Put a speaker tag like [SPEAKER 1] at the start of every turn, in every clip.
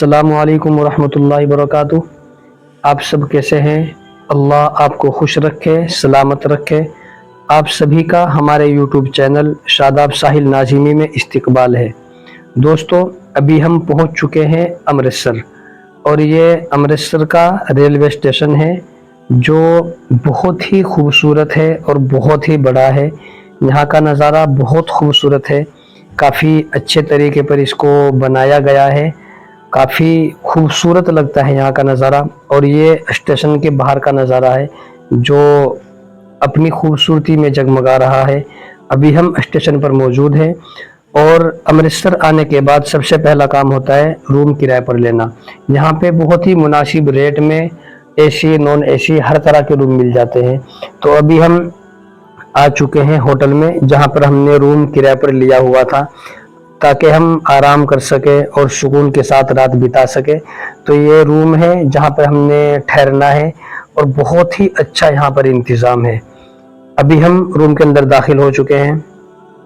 [SPEAKER 1] अस्सलामुअलैकुम वरहमतुल्लाहि वबरकातुहू। आप सब कैसे हैं? अल्लाह आपको खुश रखे, सलामत रखे। आप सभी का हमारे यूट्यूब चैनल शादाब साहिल नाज़िमी में इस्तकबाल है। दोस्तों, अभी हम पहुंच चुके हैं अमृतसर, और ये अमृतसर का रेलवे स्टेशन है जो बहुत ही खूबसूरत है और बहुत ही बड़ा है। यहाँ का नज़ारा बहुत खूबसूरत है, काफ़ी अच्छे तरीके पर इसको बनाया गया है, काफ़ी खूबसूरत लगता है यहाँ का नज़ारा। और ये स्टेशन के बाहर का नज़ारा है जो अपनी खूबसूरती में जगमगा रहा है। अभी हम स्टेशन पर मौजूद हैं और अमृतसर आने के बाद सबसे पहला काम होता है रूम किराए पर लेना। यहाँ पे बहुत ही मुनासिब रेट में एसी नॉन एसी हर तरह के रूम मिल जाते हैं। तो अभी हम आ चुके हैं होटल में, जहाँ पर हमने रूम किराए पर लिया हुआ था ताकि हम आराम कर सके और सुकून के साथ रात बिता सके। तो ये रूम है जहाँ पर हमने ठहरना है और बहुत ही अच्छा यहाँ पर इंतज़ाम है। अभी हम रूम के अंदर दाखिल हो चुके हैं।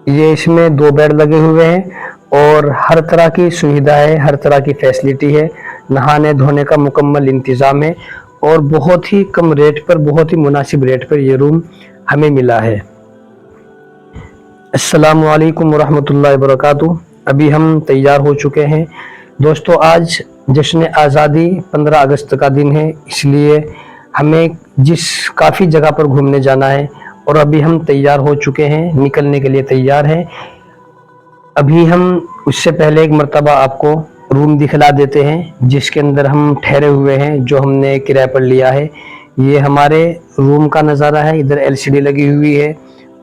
[SPEAKER 1] ये इसमें 2 बेड लगे हुए हैं और हर तरह की सुविधा है, हर तरह की फैसिलिटी है, नहाने धोने का मुकम्मल इंतज़ाम है और बहुत ही कम रेट पर, बहुत ही मुनासिब रेट पर ये रूम हमें मिला है। अस्सलामु अलैकुम वरहमतुल्लाहि वबरकातुहू। अभी हम तैयार हो चुके हैं। दोस्तों, आज जश्न आज़ादी 15 अगस्त का दिन है, इसलिए हमें काफ़ी जगह पर घूमने जाना है और अभी हम तैयार हो चुके हैं, निकलने के लिए तैयार हैं। अभी हम उससे पहले एक मर्तबा आपको रूम दिखला देते हैं जिसके अंदर हम ठहरे हुए हैं, जो हमने किराए पर लिया है। ये हमारे रूम का नज़ारा है। इधर LCD लगी हुई है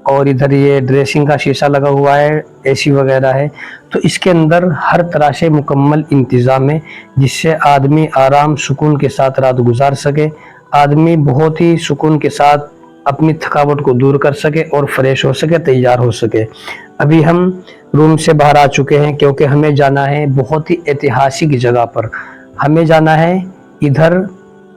[SPEAKER 1] और इधर ये ड्रेसिंग का शीशा लगा हुआ है, AC वगैरह है। तो इसके अंदर हर तरह से मुकम्मल इंतज़ाम है जिससे आदमी आराम सुकून के साथ रात गुजार सके, आदमी बहुत ही सुकून के साथ अपनी थकावट को दूर कर सके और फ्रेश हो सके, तैयार हो सके। अभी हम रूम से बाहर आ चुके हैं क्योंकि हमें जाना है बहुत ही ऐतिहासिक जगह पर। हमें जाना है इधर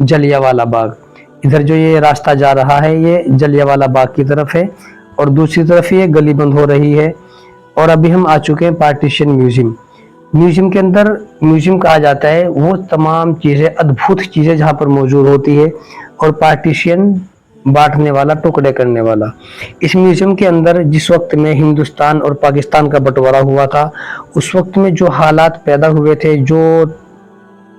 [SPEAKER 1] जलियांवाला बाग। इधर जो ये रास्ता जा रहा है ये जलियांवाला बाग की तरफ है और दूसरी तरफ ये गली बंद हो रही है। और अभी हम आ चुके हैं पार्टीशन म्यूजियम। म्यूजियम के अंदर, म्यूजियम कहा जाता है वो तमाम चीज़ें, अद्भुत चीज़ें जहाँ पर मौजूद होती है, और पार्टीशन बांटने वाला, टुकड़े करने वाला। इस म्यूजियम के अंदर जिस वक्त में हिंदुस्तान और पाकिस्तान का बंटवारा हुआ था, उस वक्त में जो हालात पैदा हुए थे, जो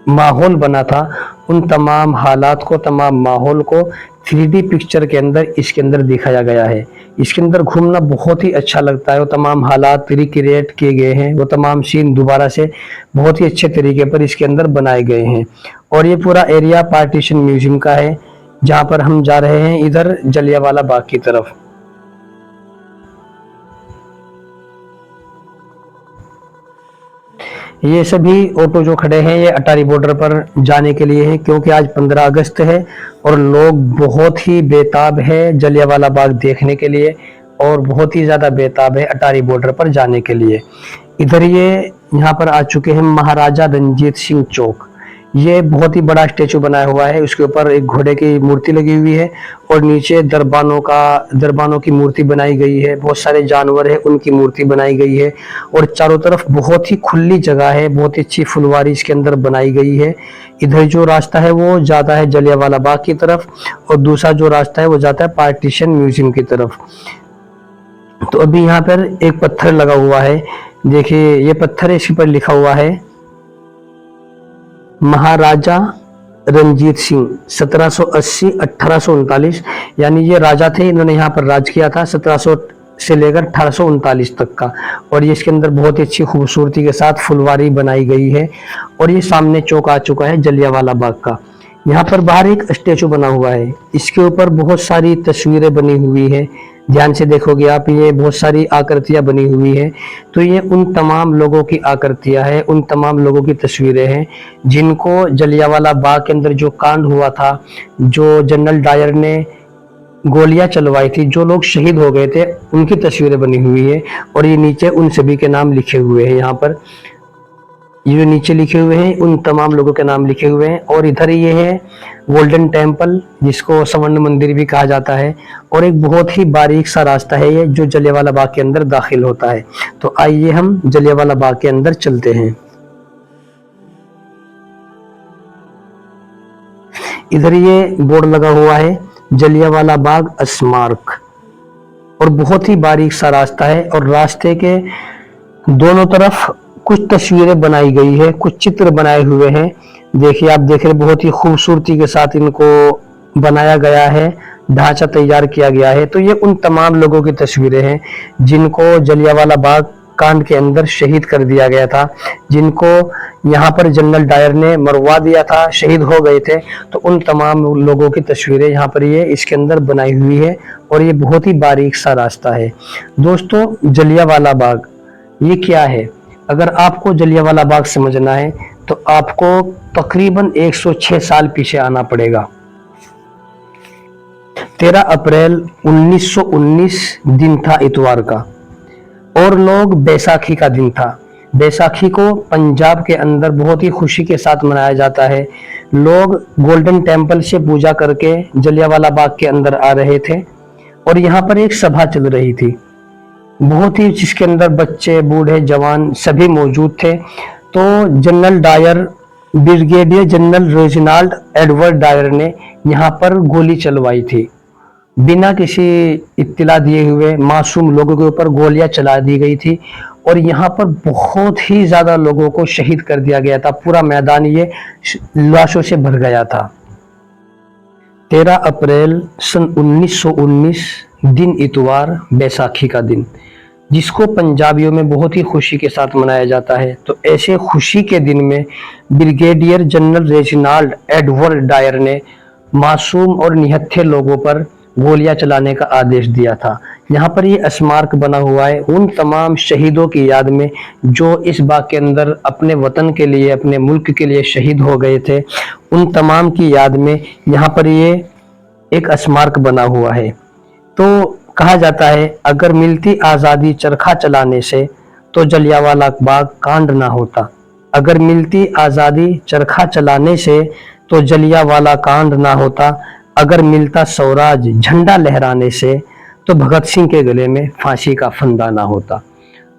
[SPEAKER 1] माहौल बना था, उन तमाम हालात को, तमाम माहौल को 3D पिक्चर के अंदर इसके अंदर दिखाया गया है। इसके अंदर घूमना बहुत ही अच्छा लगता है। वो तमाम हालात रिक्रिएट किए गए हैं, वो तमाम सीन दोबारा से बहुत ही अच्छे तरीके पर इसके अंदर बनाए गए हैं। और ये पूरा एरिया पार्टीशन म्यूजियम का है जहाँ पर हम जा रहे हैं इधर जलियांवाला बाग की तरफ। ये सभी ऑटो जो खड़े हैं ये अटारी बॉर्डर पर जाने के लिए हैं क्योंकि आज 15 अगस्त है और लोग बहुत ही बेताब है जलियांवाला बाग देखने के लिए और बहुत ही ज़्यादा बेताब है अटारी बॉर्डर पर जाने के लिए। इधर ये यहाँ पर आ चुके हैं महाराजा रंजीत सिंह चौक। ये बहुत ही बड़ा स्टेचू बनाया हुआ है, उसके ऊपर एक घोड़े की मूर्ति लगी हुई है और नीचे दरबानों की मूर्ति बनाई गई है। बहुत सारे जानवर है, उनकी मूर्ति बनाई गई है और चारों तरफ बहुत ही खुली जगह है, बहुत ही अच्छी फुलवारी इसके अंदर बनाई गई है। इधर जो रास्ता है वो जाता है जलियांवाला बाग की तरफ और दूसरा जो रास्ता है वो जाता है पार्टीशन म्यूजियम की तरफ। तो अभी यहाँ पर एक पत्थर लगा हुआ है, देखिए ये पत्थर है, इसी पर लिखा हुआ है महाराजा रंजीत सिंह 1780-1839, यानी ये राजा थे, इन्होंने यहाँ पर राज किया था 1700 से लेकर 1839 तक का। और ये इसके अंदर बहुत ही अच्छी खूबसूरती के साथ फुलवारी बनाई गई है। और ये सामने चौक आ चुका है जलियांवाला बाग का। यहाँ पर बाहर एक स्टेचू बना हुआ है, इसके ऊपर बहुत सारी तस्वीरें बनी हुई है। ध्यान से देखोगे आप, ये बहुत सारी आकृतियां बनी हुई है। तो ये उन तमाम लोगों की आकृतियां हैं, उन तमाम लोगों की तस्वीरें हैं जिनको जलियांवाला बाग के अंदर जो कांड हुआ था, जो जनरल डायर ने गोलियां चलवाई थी, जो लोग शहीद हो गए थे, उनकी तस्वीरें बनी हुई है। और ये नीचे उन सभी के नाम लिखे हुए हैं। यहाँ पर ये जो नीचे लिखे हुए हैं उन तमाम लोगों के नाम लिखे हुए हैं। और इधर ये है गोल्डन टेम्पल, जिसको स्वर्ण मंदिर भी कहा जाता है। और एक बहुत ही बारीक सा रास्ता है ये जो जलियांवाला बाग के अंदर दाखिल होता है। तो आइए हम जलियांवाला बाग के अंदर चलते हैं। इधर ये बोर्ड लगा हुआ है जलियांवाला बाग स्मारक, और बहुत ही बारीक सा रास्ता है, और रास्ते के दोनों तरफ कुछ तस्वीरें बनाई गई है, कुछ चित्र बनाए हुए हैं। देखिए, आप देख रहे बहुत ही खूबसूरती के साथ इनको बनाया गया है, ढांचा तैयार किया गया है। तो ये उन तमाम लोगों की तस्वीरें हैं जिनको जलियांवाला बाग कांड के अंदर शहीद कर दिया गया था, जिनको यहाँ पर जनरल डायर ने मरवा दिया था, शहीद हो गए थे। तो उन तमाम लोगों की तस्वीरें यहाँ पर ये इसके अंदर बनाई हुई है, और ये बहुत ही बारीक सा रास्ता है। दोस्तों, जलियांवाला बाग ये क्या है? अगर आपको जलियांवाला बाग समझना है तो आपको तकरीबन 106 साल पीछे आना पड़ेगा। 13 अप्रैल 1919 दिन था इतवार का, और लोग बैसाखी का दिन था। बैसाखी को पंजाब के अंदर बहुत ही खुशी के साथ मनाया जाता है। लोग गोल्डन टेम्पल से पूजा करके जलियांवाला बाग के अंदर आ रहे थे, और यहाँ पर एक सभा चल रही थी बहुत ही, जिसके अंदर बच्चे, बूढ़े, जवान सभी मौजूद थे। तो general Dyer, brigadier general Reginald Edward Dyer ने यहाँ पर गोली चलवाई थी। बिना किसी इत्तला दिए हुए मासूम लोगों के ऊपर गोलियां चला दी गई थी, और यहाँ पर बहुत ही ज्यादा लोगों को शहीद कर दिया गया था। पूरा मैदान ये लाशों से भर गया था। 13 अप्रैल सन 1919 दिन इतवार, बैसाखी का दिन, जिसको पंजाबियों में बहुत ही खुशी के साथ मनाया जाता है। तो ऐसे खुशी के दिन में brigadier general Reginald Edward Dyer ने मासूम और निहत्थे लोगों पर गोलियां चलाने का आदेश दिया था। यहाँ पर ये स्मारक बना हुआ है उन तमाम शहीदों की याद में जो इस बाग के अंदर अपने वतन के लिए, अपने मुल्क के लिए शहीद हो गए थे। उन तमाम की याद में यहाँ पर ये एक स्मारक बना हुआ है। तो कहा जाता है, अगर मिलती आज़ादी चरखा चलाने से तो जलियांवाला बाग कांड ना होता। अगर मिलती आज़ादी चरखा चलाने से तो जलियांवाला कांड ना होता। अगर मिलता स्वराज झंडा लहराने से तो भगत सिंह के गले में फांसी का फंदा ना होता।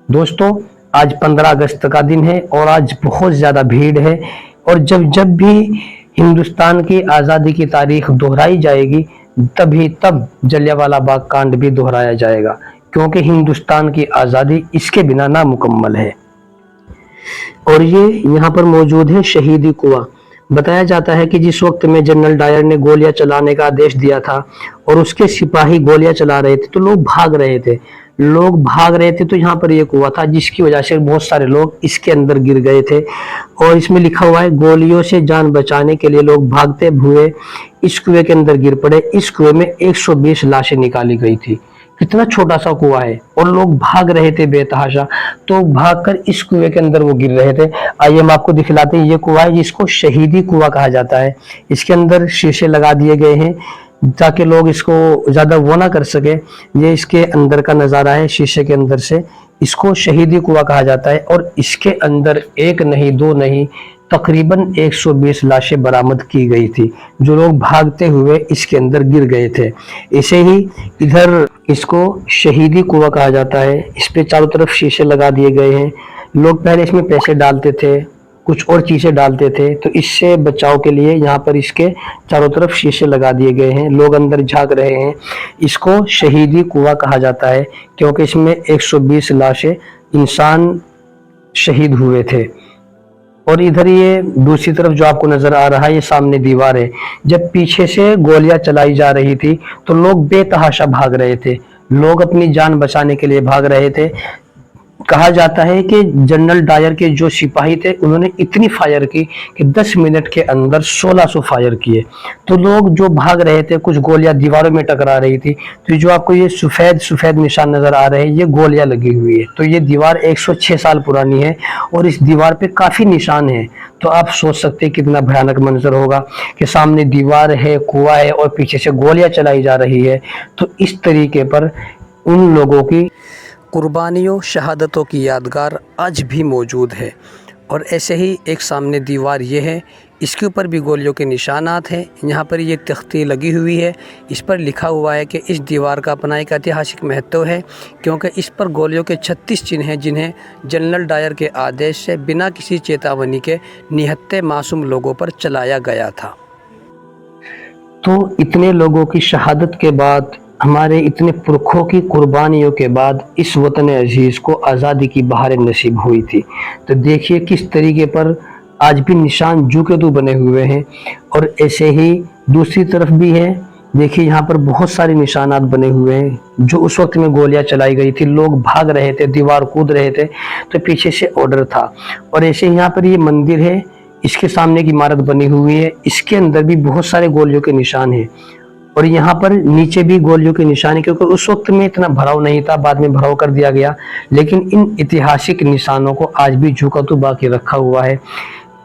[SPEAKER 1] दोस्तों, आज 15 अगस्त का दिन है, और आज बहुत ज़्यादा भीड़ है, और जब भी हिंदुस्तान की आज़ादी की तारीख दोहराई जाएगी, तब जलियांवाला बाग कांड भी दोहराया जाएगा, क्योंकि हिंदुस्तान की आज़ादी इसके बिना नामुकम्मल है। और ये यहाँ पर मौजूद है शहीदी कुआं। बताया जाता है कि जिस वक्त में जनरल डायर ने गोलियां चलाने का आदेश दिया था और उसके सिपाही गोलियां चला रहे थे, तो लोग भाग रहे थे। तो यहाँ पर ये कुआं था, जिसकी वजह से बहुत सारे लोग इसके अंदर गिर गए थे। और इसमें लिखा हुआ है, गोलियों से जान बचाने के लिए लोग भागते हुए इस कुएं के अंदर गिर पड़े। इस कुएं में 120 लाशें निकाली गई थी। कितना छोटा सा कुआं है, और लोग भाग रहे थे बेतहाशा, तो भागकर इस कुएं के अंदर वो गिर रहे थे। आइए हम आपको दिखलाते हैं, ये कुआं है जिसको शहीदी कुआं कहा जाता है। इसके अंदर शीशे लगा दिए गए हैं ताकि लोग इसको ज्यादा वो ना कर सके। ये इसके अंदर का नजारा है, शीशे के अंदर से। इसको शहीदी कुआं कहा जाता है, और इसके अंदर एक नहीं, दो नहीं, तकरीबन 120 लाशें बरामद की गई थी, जो लोग भागते हुए इसके अंदर गिर गए थे। ऐसे ही इधर इसको शहीदी कुआं कहा जाता है। इस पे चारों तरफ शीशे लगा दिए गए हैं। लोग पहले इसमें पैसे डालते थे, कुछ और चीजें डालते थे, तो इससे बचाव के लिए यहाँ पर इसके चारों तरफ शीशे लगा दिए गए हैं। लोग अंदर झांक रहे हैं। इसको शहीदी कुआं कहा जाता है, क्योंकि इसमें 120 लाशें इंसान शहीद हुए थे। और इधर ये दूसरी तरफ जो आपको नजर आ रहा है, ये सामने दीवार है। जब पीछे से गोलियां चलाई जा रही थी तो लोग बेतहाशा भाग रहे थे, लोग अपनी जान बचाने के लिए भाग रहे थे। कहा जाता है कि जनरल डायर के जो सिपाही थे, उन्होंने इतनी फायर की कि 10 मिनट के अंदर 1600 फायर किए। तो लोग जो भाग रहे थे, कुछ गोलियां दीवारों में टकरा रही थी। तो जो आपको ये सफेद निशान नजर आ रहे हैं, ये गोलियां लगी हुई है। तो ये दीवार 106 साल पुरानी है, और इस दीवार पे काफी निशान है। तो आप सोच सकते हैं कितना भयानक मंजर होगा कि सामने दीवार है, कुआं है, और पीछे से गोलियां चलाई जा रही है। तो इस तरीके पर उन लोगों की कुर्बानियों, शहादतों की यादगार आज भी मौजूद है। और ऐसे ही एक सामने दीवार ये है, इसके ऊपर भी गोलियों के निशानात हैं। यहाँ पर ये तख्ती लगी हुई है, इस पर लिखा हुआ है कि इस दीवार का अपना एक ऐतिहासिक महत्व है, क्योंकि इस पर गोलियों के 36 चिन्ह हैं, जिन्हें जनरल डायर के आदेश से बिना किसी चेतावनी के निहत्थे मासूम लोगों पर चलाया गया था। तो इतने लोगों की शहादत के बाद, हमारे इतने पुरखों की कुर्बानियों के बाद इस वतन अजीज़ को आज़ादी की बहार नसीब हुई थी। तो देखिए किस तरीके पर आज भी निशान जू के तू बने हुए हैं। और ऐसे ही दूसरी तरफ भी है, देखिए यहाँ पर बहुत सारे निशानात बने हुए हैं। जो उस वक्त में गोलियां चलाई गई थी, लोग भाग रहे थे, दीवार कूद रहे थे, तो पीछे से ऑर्डर था। और ऐसे यहाँ पर ये मंदिर है, इसके सामने की इमारत बनी हुई है, इसके अंदर भी बहुत सारे गोलियों के निशान हैं। और यहाँ पर नीचे भी गोलियों के निशान है, क्योंकि उस वक्त में इतना भराव नहीं था, बाद में भराव कर दिया गया। लेकिन इन ऐतिहासिक निशानों को आज भी झुका तो बाकी रखा हुआ है,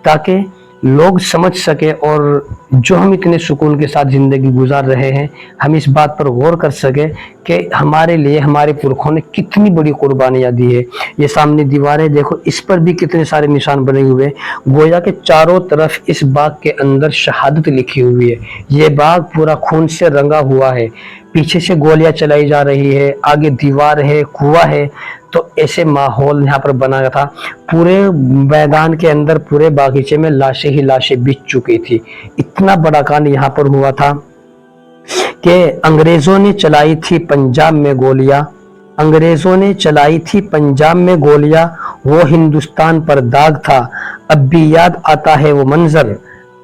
[SPEAKER 1] ताकि लोग समझ सके और जो हम इतने सुकून के साथ ज़िंदगी गुजार रहे हैं, हम इस बात पर गौर कर सके कि हमारे लिए हमारे पुरखों ने कितनी बड़ी कुर्बानियाँ दी है। ये सामने दीवारें देखो, इस पर भी कितने सारे निशान बने हुए हैं। गोया के चारों तरफ इस बाग के अंदर शहादत लिखी हुई है। ये बाग पूरा खून से रंगा हुआ है, पीछे से गोलियां चलाई जा रही है, आगे दीवार है, कुआं है। तो ऐसे माहौल यहाँ पर बना था। पूरे मैदान के अंदर, पूरे बागीचे में लाशें ही लाशें बिछ चुकी थी। इतना बड़ा कांड यहाँ पर हुआ था कि अंग्रेजों ने चलाई थी पंजाब में गोलियां, अंग्रेजों ने चलाई थी पंजाब में गोलियां, वो हिंदुस्तान पर दाग था। अब भी याद आता है वो मंजर,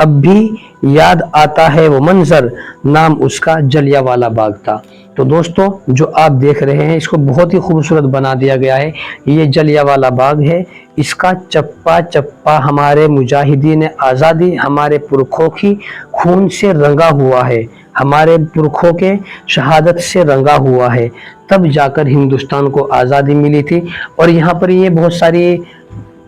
[SPEAKER 1] अब भी याद आता है वो मंजर, नाम उसका जलियांवाला बाग था। तो दोस्तों, जो आप देख रहे हैं, इसको बहुत ही खूबसूरत बना दिया गया है। ये जलियांवाला बाग है, इसका चप्पा चप्पा हमारे मुजाहिदीन आज़ादी, हमारे पुरखों की खून से रंगा हुआ है, हमारे पुरखों के शहादत से रंगा हुआ है। तब जाकर हिंदुस्तान को आज़ादी मिली थी। और यहाँ पर ये बहुत सारी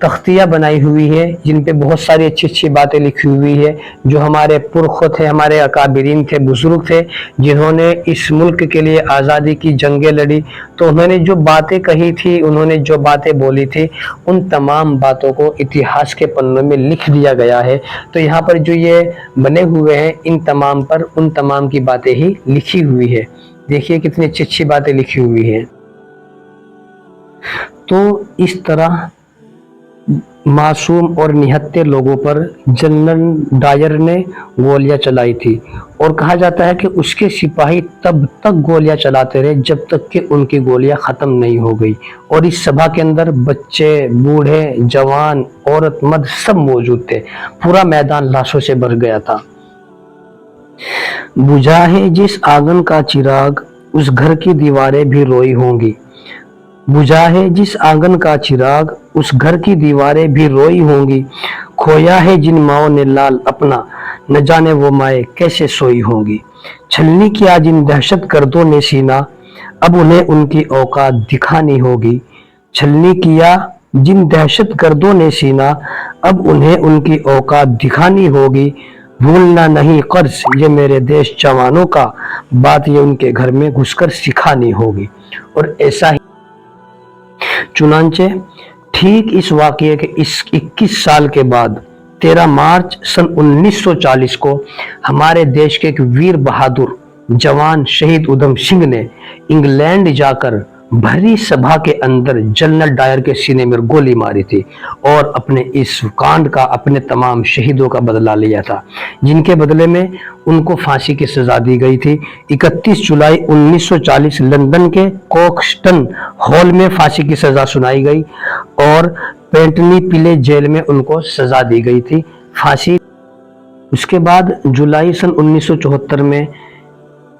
[SPEAKER 1] तख्तियाँ बनाई हुई है, जिन पे बहुत सारी अच्छी अच्छी बातें लिखी हुई है। जो हमारे पुरख थे, हमारे अकाबिरीन थे, बुजुर्ग थे, जिन्होंने इस मुल्क के लिए आज़ादी की जंगें लड़ी, तो उन्होंने जो बातें कही थी, उन्होंने जो बातें बोली थी, उन तमाम बातों को इतिहास के पन्नों में लिख दिया गया है। तो यहाँ पर जो ये बने हुए हैं, इन तमाम पर उन तमाम की बातें ही लिखी हुई है। देखिए कितनी अच्छी अच्छी बातें लिखी हुई है। तो इस तरह मासूम और निहत्थे लोगों पर जनरल डायर ने गोलियां चलाई थी। और कहा जाता है कि उसके सिपाही तब तक गोलियां चलाते रहे जब तक कि उनकी गोलियां ख़त्म नहीं हो गई। और इस सभा के अंदर बच्चे, बूढ़े, जवान, औरत, मर्द सब मौजूद थे। पूरा मैदान लाशों से भर गया था। बुझा है जिस आंगन का चिराग, उस घर की दीवारें भी रोई होंगी। बुझा है जिस आंगन का चिराग, उस घर की दीवारें भी रोई होंगी। खोया है जिन माओ ने लाल अपना, न जाने वो माए कैसे सोई होंगी। छलनी किया जिन दहशत गर्दों ने सीना, अब उन्हें उनकी औकात दिखानी होगी। छलनी किया जिन दहशत गर्दों ने सीना, अब उन्हें उनकी औकात दिखानी होगी। भूलना नहीं कर्ज ये मेरे देश जवानों का, बात ये उनके घर में घुसकर सिखानी होगी। और ऐसा ही चुनांचे ठीक इस वाकये के इस 21 साल के बाद 13 मार्च सन 1940 को हमारे देश के एक वीर बहादुर जवान शहीद उधम सिंह ने इंग्लैंड जाकर भरी सभा के अंदर जनरल डायर के सीने में गोली मारी थी और अपने इस कांड का, अपने तमाम शहीदों का बदला लिया था, जिनके बदले में उनको फांसी की सजा दी गई थी। 31 जुलाई 1940 लंदन के कोक्सटन हॉल में फांसी की सजा सुनाई गई और पेंटनी पिले जेल में उनको सजा दी गई थी, फांसी। उसके बाद जुलाई सन 1974 में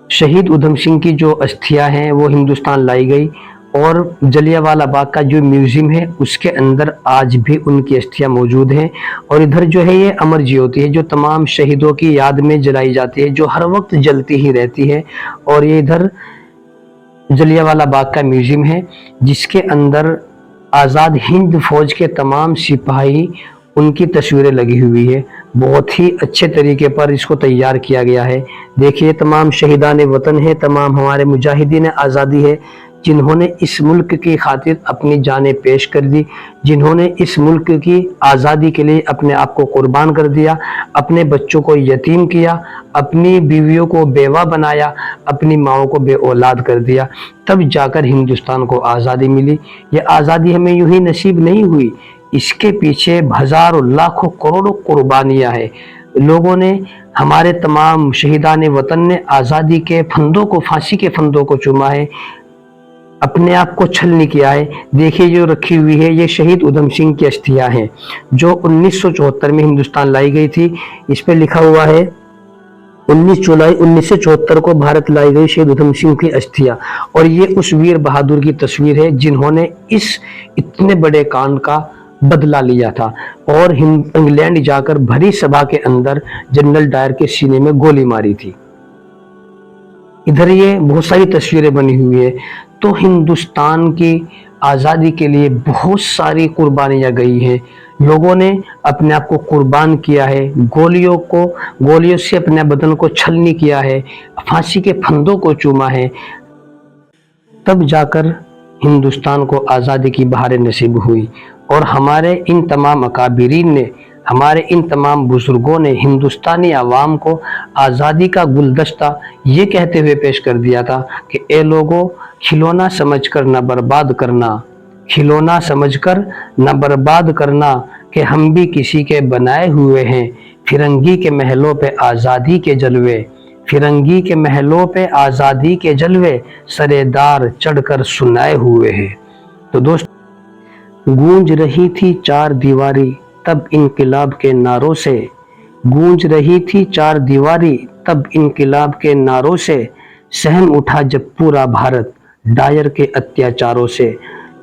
[SPEAKER 1] शहीद उधम सिंह की जो अस्थियां हैं वो हिंदुस्तान लाई गई और जलियांवाला बाग का जो म्यूजियम है उसके अंदर आज भी उनकी अस्थियां मौजूद हैं। और इधर जो है ये अमर ज्योति है, जो तमाम शहीदों की याद में जलाई जाती है, जो हर वक्त जलती ही रहती है। और ये इधर जलियांवाला बाग का म्यूजियम है, जिसके अंदर आज़ाद हिंद फौज के तमाम सिपाही, उनकी तस्वीरें लगी हुई है। बहुत ही अच्छे तरीके पर इसको तैयार किया गया है। देखिए तमाम शहीदान वतन है, तमाम हमारे मुजाहिदीन आज़ादी है, जिन्होंने इस मुल्क की खातिर अपनी जानें पेश कर दी, जिन्होंने इस मुल्क की आज़ादी के लिए अपने आप को कुर्बान कर दिया, अपने बच्चों को यतीम किया, अपनी बीवियों को बेवा बनाया, अपनी माओं को बे औलाद कर दिया, तब जाकर हिंदुस्तान को आज़ादी मिली। ये आज़ादी हमें यूं ही नसीब नहीं हुई, इसके पीछे हजारों लाखों करोड़ों कुर्बानियां हैं। लोगों ने, हमारे तमाम शहीदान वतन ने आज़ादी के फंदों को, फांसी के फंदों को चूमा है, अपने आप को छलनी किया है। देखिए जो रखी हुई है, ये शहीद उधम सिंह की अस्थियां हैं जो 1974 में हिंदुस्तान लाई गई थी। इस पे लिखा हुआ है 19 जुलाई 1974 को भारत लाई गई शहीद उधम सिंह की अस्थियां। और ये उस वीर बहादुर की तस्वीर है जिन्होंने इस इतने बड़े कांड का बदला लिया था और इंग्लैंड जाकर भरी सभा के अंदर जनरल डायर के सीने में गोली मारी थी। इधर ये बहुत सारी तस्वीरें बनी हुई है। तो हिंदुस्तान की आज़ादी के लिए बहुत सारी कुर्बानियां गई हैं। लोगों ने अपने आप को कुर्बान किया है, गोलियों से अपने बदन को छलनी किया है, फांसी के फंदों को चूमा है, तब जाकर हिंदुस्तान को आज़ादी की बहारें नसीब हुई। और हमारे इन तमाम अकाबिरीन ने, हमारे इन तमाम बुजुर्गों ने हिंदुस्तानी आवाम को आज़ादी का गुलदस्ता ये कहते हुए पेश कर दिया था कि ए लोगों, खिलौना समझकर न बर्बाद करना, खिलौना समझकर न बर्बाद करना, कि हम भी किसी के बनाए हुए हैं। फिरंगी के महलों पे आज़ादी के जलवे, फिरंगी के महलों पे आज़ादी के जलवे, सरेदार चढ़कर सुनाए हुए हैं। तो दोस्त, गूंज रही थी चार दीवारी तब इनकलाब के नारों से, गूंज रही थी चार दीवारी तब इनकलाब के नारों से, सहम उठा जब पूरा भारत डायर के अत्याचारों से।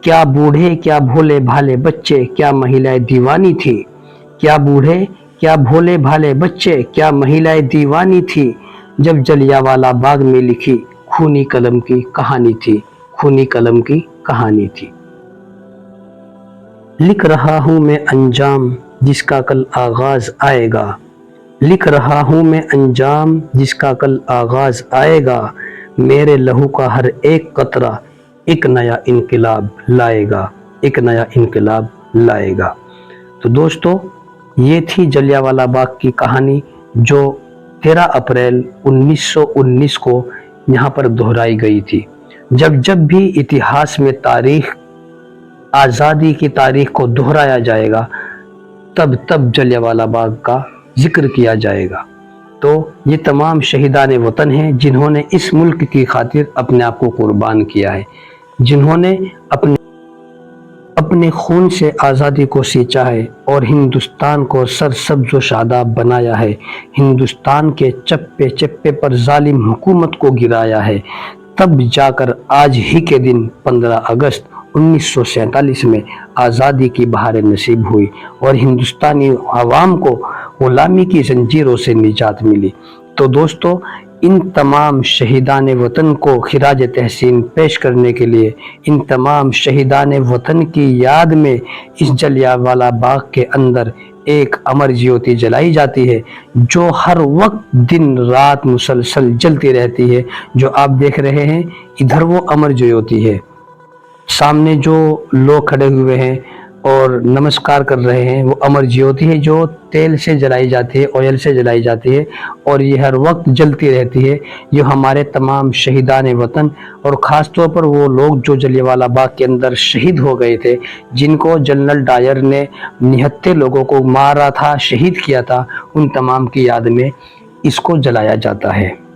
[SPEAKER 1] क्या बूढ़े क्या भोले भाले बच्चे, क्या महिलाएं दीवानी थी, क्या बूढ़े क्या भोले भाले बच्चे, क्या महिलाएं दीवानी थी, जब जलियांवाला बाग में लिखी खूनी कलम की कहानी थी, खूनी कलम की कहानी थी। लिख रहा हूं मैं अंजाम जिसका कल आगाज आएगा, लिख रहा हूं मैं अंजाम जिसका कल आगाज आएगा, मेरे लहू का हर एक कतरा एक नया इनकलाब लाएगा, एक नया इनकलाब लाएगा। तो दोस्तों, ये थी जलियांवाला बाग की कहानी जो 13 अप्रैल 1919 को यहाँ पर दोहराई गई थी। जब जब भी इतिहास में तारीख, आज़ादी की तारीख को दोहराया जाएगा, तब तब जलियांवाला बाग का जिक्र किया जाएगा। तो ये तमाम शहीदान वतन हैं जिन्होंने इस मुल्क की खातिर अपने आप को कुर्बान किया है, जिन्होंने अपने खून से आज़ादी को सींचा है और हिंदुस्तान को सरसब्ज़ व शादाब बनाया है, हिंदुस्तान के चप्पे चप्पे पर जालिम हुकूमत को गिराया है। तब जाकर आज ही के दिन 15 अगस्त 1947 में आज़ादी की बहारें नसीब हुई और हिंदुस्तानी आवाम को गुलामी की जंजीरों से निजात मिली। तो दोस्तों, इन तमाम शहीदान वतन को खिराज तहसीन पेश करने के लिए, इन तमाम शहीदान वतन की याद में इस जलियांवाला बाग के अंदर एक अमर ज्योति जलाई जाती है जो हर वक्त दिन रात मुसलसल जलती रहती है। जो आप देख रहे हैं इधर वो अमर ज्योति है, सामने जो लोग खड़े हुए हैं और नमस्कार कर रहे हैं वो अमर ज्योति है जो तेल से जलाई जाती है, ऑयल से जलाई जाती है और ये हर वक्त जलती रहती है। ये हमारे तमाम शहीदान वतन और ख़ास तौर पर वो लोग जो जलियांवाला बाग के अंदर शहीद हो गए थे, जिनको जनरल डायर ने निहत्थे लोगों को मारा था, शहीद किया था, उन तमाम की याद में इसको जलाया जाता है।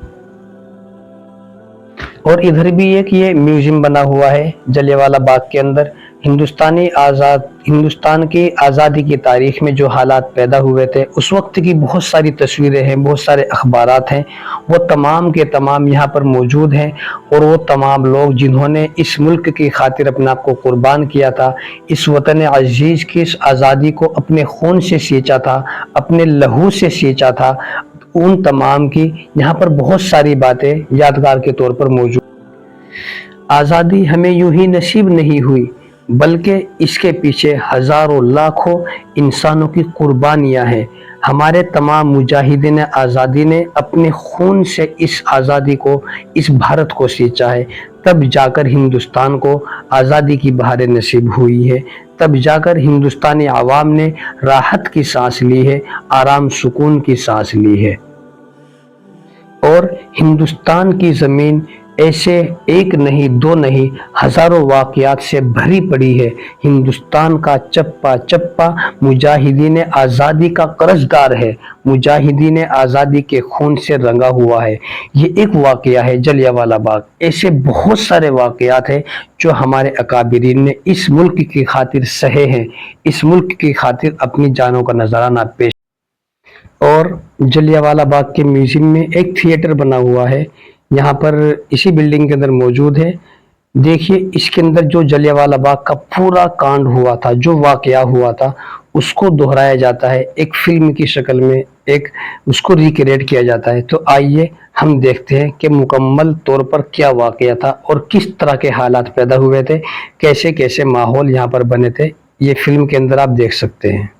[SPEAKER 1] और इधर भी एक ये म्यूजियम बना हुआ है जलियांवाला बाग के अंदर। हिंदुस्तान की आज़ादी की तारीख में जो हालात पैदा हुए थे उस वक्त की बहुत सारी तस्वीरें हैं, बहुत सारे अखबारात हैं, वो तमाम के तमाम यहाँ पर मौजूद हैं। और वो तमाम लोग जिन्होंने इस मुल्क की खातिर अपने आप को कुर्बान किया था, इस वतन अजीज़ की इस आज़ादी को अपने खून से सींचा था, अपने लहू से सींचा था, उन तमाम की यहाँ पर बहुत सारी बातें यादगार के तौर पर मौजूद। आज़ादी हमें यूं ही नसीब नहीं हुई बल्कि इसके पीछे हजारों लाखों इंसानों की कुर्बानियां हैं। हमारे तमाम मुजाहिदीन आज़ादी ने अपने खून से इस आज़ादी को, इस भारत को सींचा है। तब जाकर हिंदुस्तान को आज़ादी की बहारें नसीब हुई है, तब जाकर हिंदुस्तानी आवाम ने राहत की सांस ली है, आराम सुकून की सांस ली है। और हिंदुस्तान की ज़मीन ऐसे एक नहीं दो नहीं हजारों वाकयात से भरी पड़ी है। हिंदुस्तान का चप्पा चप्पा मुजाहिदीन आज़ादी का कर्जदार है, मुजाहिदीन आज़ादी के खून से रंगा हुआ है। ये एक वाकया है जलियांवाला बाग। ऐसे बहुत सारे वाकयात हैं जो हमारे अकाबिरीन ने इस मुल्क की खातिर सहे हैं, इस मुल्क की खातिर अपनी जानों का नजराना पेश। और जलियांवाला बाग के म्यूजियम में एक थिएटर बना हुआ है, यहाँ पर इसी बिल्डिंग के अंदर मौजूद है। देखिए इसके अंदर जो जलियांवाला बाग का पूरा कांड हुआ था, जो वाकया हुआ था, उसको दोहराया जाता है एक फिल्म की शक्ल में, एक उसको रिक्रिएट किया जाता है। तो आइए हम देखते हैं कि मुकम्मल तौर पर क्या वाकया था और किस तरह के हालात पैदा हुए थे, कैसे कैसे माहौल यहाँ पर बने थे। ये फिल्म के अंदर आप देख सकते हैं।